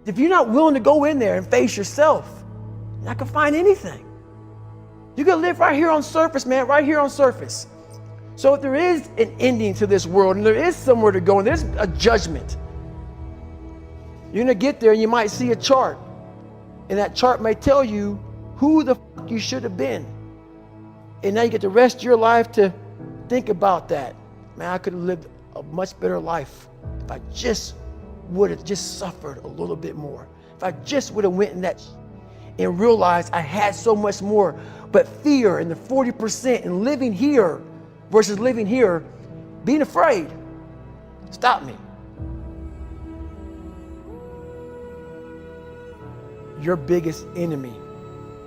If you're not willing to go in there and face yourself, you're not gonna find anything. You're gonna live right here on surface, man, right here on surface. So if there is an ending to this world and there is somewhere to go and there's a judgment, you're gonna get there and you might see a chart. And that chart may tell you who the fuck you should have been. And now you get the rest of your life to think about that. Man, I could have lived a much better life if I just would have just suffered a little bit more. If I just would have went in that and realized I had so much more. But fear and the 40% and living here versus living here, being afraid, stop me. Your biggest enemy,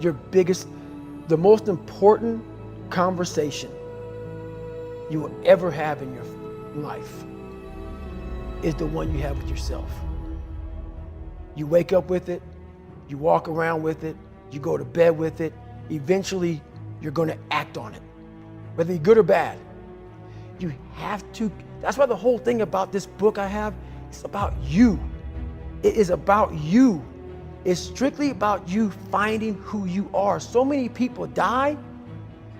the most important conversation you will ever have in your life is the one you have with yourself. You wake up with it, you walk around with it, you go to bed with it. Eventually, you're going to act on it, whether you're good or bad. You have to. That's why the whole thing about this book I have, it's about you. It is about you. It's strictly about you finding who you are. So many people die,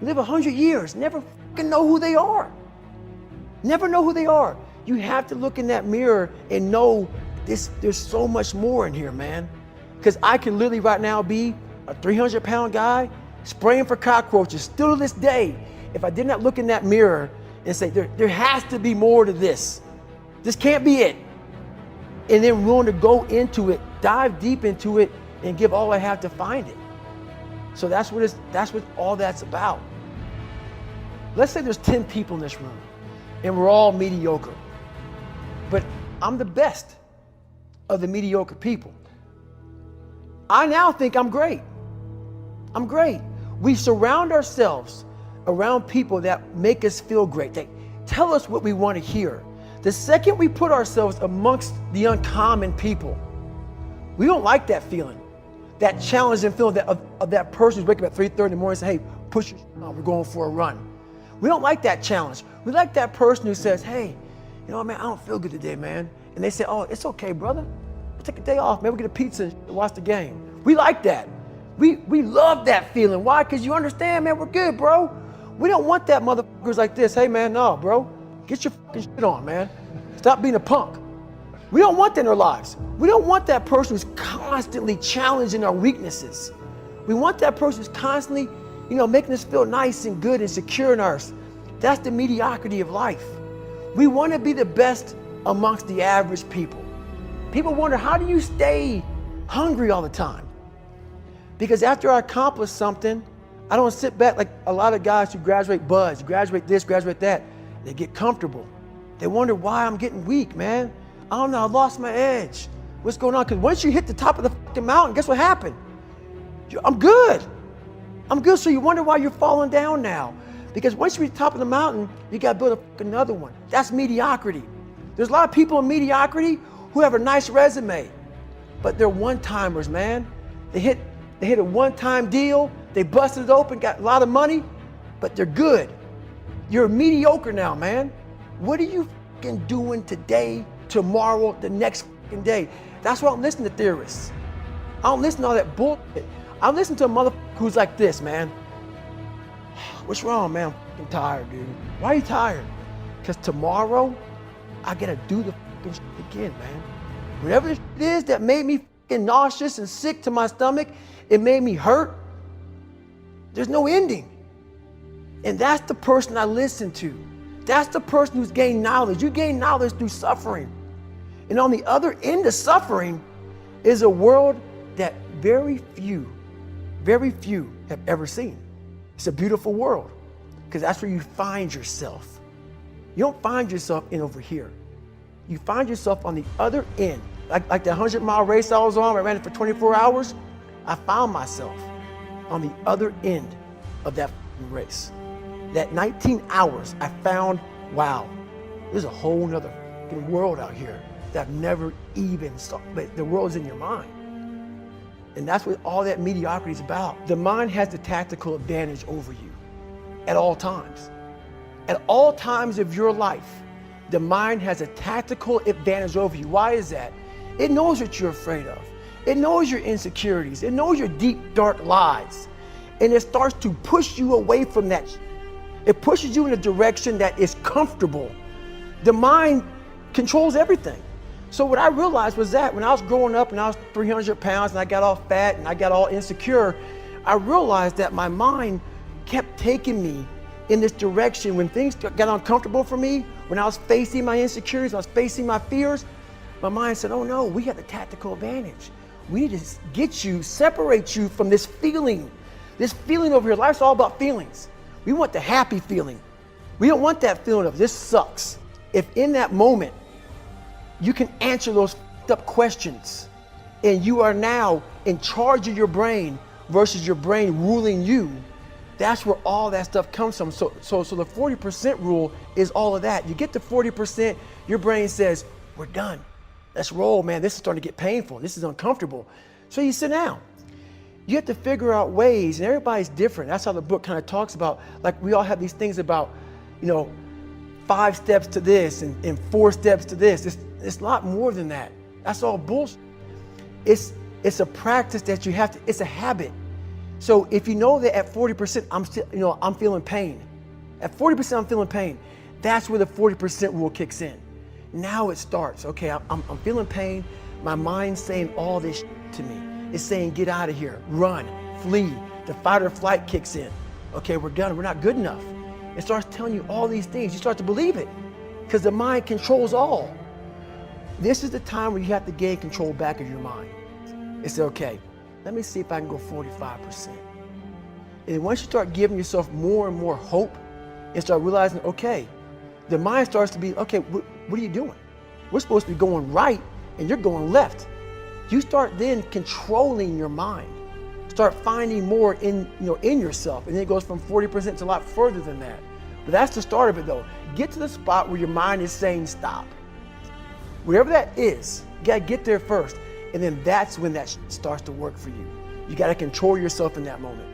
live 100 years, never fucking know who they are. Never know who they are. You have to look in that mirror and know there's so much more in here, man. Because I can literally right now be a 300-pound guy spraying for cockroaches still to this day. If I did not look in that mirror and say, there has to be more to this. This can't be it. And then willing to go into it, dive deep into it, and give all I have to find it. So that's what all that's about. Let's say there's 10 people in this room, and we're all mediocre. But I'm the best of the mediocre people. I now think I'm great. I'm great. We surround ourselves around people that make us feel great. They tell us what we want to hear. The second we put ourselves amongst the uncommon people, we don't like that feeling, that challenging feeling of that person who's waking up at 3:30 in the morning and say, hey, push your on, we're going for a run. We don't like that challenge. We like that person who says, hey, you know, man, I don't feel good today, man. And they say, oh, it's okay, brother. We'll take a day off, man. We'll get a pizza and watch the game. We like that. We love that feeling. Why? Because you understand, man, we're good, bro. We don't want that motherfuckers like this. Hey, man, no, bro. Get your fucking shit on, man. Stop being a punk. We don't want that in our lives. We don't want that person who's constantly challenging our weaknesses. We want that person who's constantly, making us feel nice and good and secure in ours. That's the mediocrity of life. We want to be the best amongst the average people. People wonder, how do you stay hungry all the time? Because after I accomplish something, I don't sit back like a lot of guys who graduate buds, graduate this, graduate that. They get comfortable. They wonder why I'm getting weak, man. I don't know, I lost my edge. What's going on? Because once you hit the top of the fucking mountain, guess what happened? I'm good. I'm good, so you wonder why you're falling down now. Because once you reach the top of the mountain, you got to build another one. That's mediocrity. There's a lot of people in mediocrity who have a nice resume, but they're one-timers, man. They hit a one-time deal, they busted it open, got a lot of money, but they're good. You're mediocre now, man. What are you fucking doing today, tomorrow, the next fucking day? That's why I don't listen to theorists. I don't listen to all that bullshit. I listen to a motherfucker who's like this, man. What's wrong, man? I'm fucking tired, dude. Why are you tired? Because tomorrow, I gotta do the fucking shit again, man. Whatever it is that made me fucking nauseous and sick to my stomach, it made me hurt. There's no ending. And that's the person I listen to. That's the person who's gained knowledge. You gain knowledge through suffering. And on the other end of suffering is a world that very few have ever seen. It's a beautiful world because that's where you find yourself. You don't find yourself in over here. You find yourself on the other end. Like the 100-mile race I was on, I ran it for 24 hours. I found myself on the other end of that race. That 19 hours, I found, wow, there's a whole nother world out here that I've never even saw. But the world's in your mind. And that's what all that mediocrity is about. The mind has the tactical advantage over you at all times. At all times of your life, the mind has a tactical advantage over you. Why is that? It knows what you're afraid of. It knows your insecurities. It knows your deep, dark lies. And it starts to push you away from that. It pushes you in a direction that is comfortable. The mind controls everything. So what I realized was that when I was growing up and I was 300 pounds and I got all fat and I got all insecure, I realized that my mind kept taking me in this direction. When things got uncomfortable for me, when I was facing my insecurities, I was facing my fears, my mind said, oh no, we have the tactical advantage. We need to get you, separate you from this feeling over here. Life's all about feelings. We want the happy feeling. We don't want that feeling of this sucks. If in that moment, you can answer those up questions and you are now in charge of your brain versus your brain ruling you, that's where all that stuff comes from. So the 40% rule is all of that. You get to 40%, your brain says, we're done. Let's roll, man. This is starting to get painful. This is uncomfortable. So you sit down. You have to figure out ways, and everybody's different. That's how the book kind of talks about, like we all have these things about, 5 steps to this and 4 steps to this. It's a lot more than that. That's all bullshit. It's a practice that you have to, it's a habit. So if you know that at 40%, I'm feeling pain. At 40%, I'm feeling pain. That's where the 40% rule kicks in. Now it starts. Okay, I'm feeling pain. My mind's saying all this to me. It's saying, get out of here, run, flee. The fight or flight kicks in. Okay, we're done. We're not good enough. It starts telling you all these things. You start to believe it because the mind controls all. This is the time where you have to gain control back of your mind. It's okay. Let me see if I can go 45%. And once you start giving yourself more and more hope and start realizing, okay, the mind starts to be, okay, what are you doing? We're supposed to be going right and you're going left. You start then controlling your mind. Start finding more in yourself. And then it goes from 40% to a lot further than that. But that's the start of it though. Get to the spot where your mind is saying stop. Wherever that is, you gotta get there first. And then that's when that starts to work for you. You gotta control yourself in that moment.